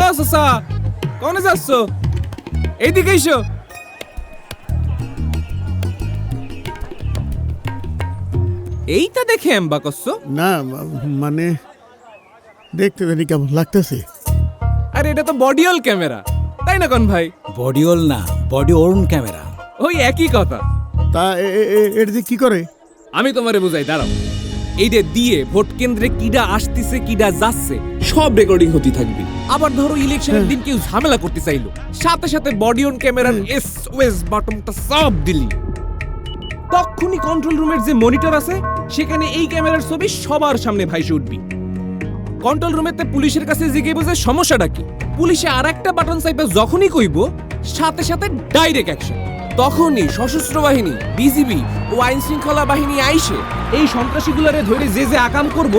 ও সসা কোনে যাচ্ছ? এইদিকে এসো। এইটা দেখে এম্বা করছো? না মানে দেখতে জানি কেমন লাগতেছে। আরে এটা তো বডিওল ক্যামেরা, তাই না কোন ভাই? বডিওল না, বডি ওর্ন ক্যামেরা। ওই একই কথা। তা এটা দিয়ে কি করে? আমি তোমারে বুঝাই, দাঁড়াও। এইটা দিয়ে ভোট কেন্দ্রে কিডা আসতেছে কিডা যাচ্ছে সব রেকর্ডিং হতে থাকবে। আবার ধরো ইলেকশনের দিন কেউ ঝামেলা করতে চাইলো, সাথে সাথে বডি অন ক্যামেরার এসওএস বাটনটা সব দিলি, তখনই কন্ট্রোল রুমের যে মনিটর আছে সেখানে এই ক্যামেরার ছবি সবার সামনে ভাইসে উঠবি। কন্ট্রোল রুমেতে পুলিশের কাছে জিজ্ঞেস বুঝে সমস্যাটা কি, পুলিশে আর একটা বাটন চাইবে যখনই কইব সাথে সাথে ডাইরেক্ট অ্যাকশন। তখনই সশস্ত্র বাহিনী, বিজিবি ও আইন শৃঙ্খলা বাহিনী আইসে এই সন্ত্রাসীগুলারে ধরে যে যে আকাম করব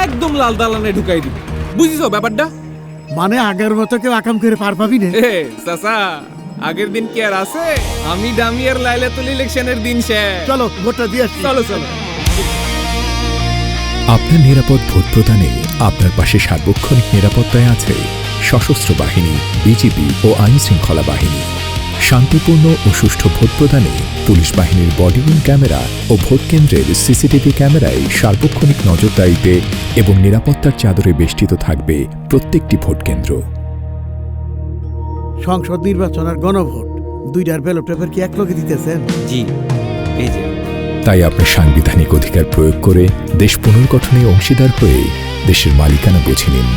একদম লাল দালানে ঢুকাই দিবে। বুঝিছো ব্যাপারটা? মানে আগের মতো কেউ আকাম করে পার পাবি না? এ চাচা, আগের দিন কি আর আছে? আমি ডামিয়ার লাইলাতুল ইলেকশনের দিন শেষ। চলো ভোটটা দিয়ে আসি। চলো চলো। আপনার নিরাপদ ভোট প্রদানে আপনার পাশে সার্বক্ষণিক নিরাপত্তায় আছে সশস্ত্র বাহিনী, বিজিবি ও আইন শৃঙ্খলা বাহিনী। শান্তিপূর্ণ ও সুষ্ঠু ভোট প্রদানে পুলিশ বাহিনীর বডিওন ক্যামেরা ও ভোট কেন্দ্রের সিসিটিভি ক্যামেরায় সার্বক্ষণিক নজরদারিতে এবং নিরাপত্তার চাদরে বেষ্টিত থাকবে প্রত্যেকটি ভোট কেন্দ্র। সংসদ নির্বাচন আর গণভোট দুইটার ব্যালট পেপার কি এক লগে দিতেছেন? জি, এই যে। তাই আপনার সাংবিধানিক অধিকার প্রয়োগ করে দেশ পুনর্গঠনে অংশীদার হয়ে দেশের মালিকানা বুঝে নিন।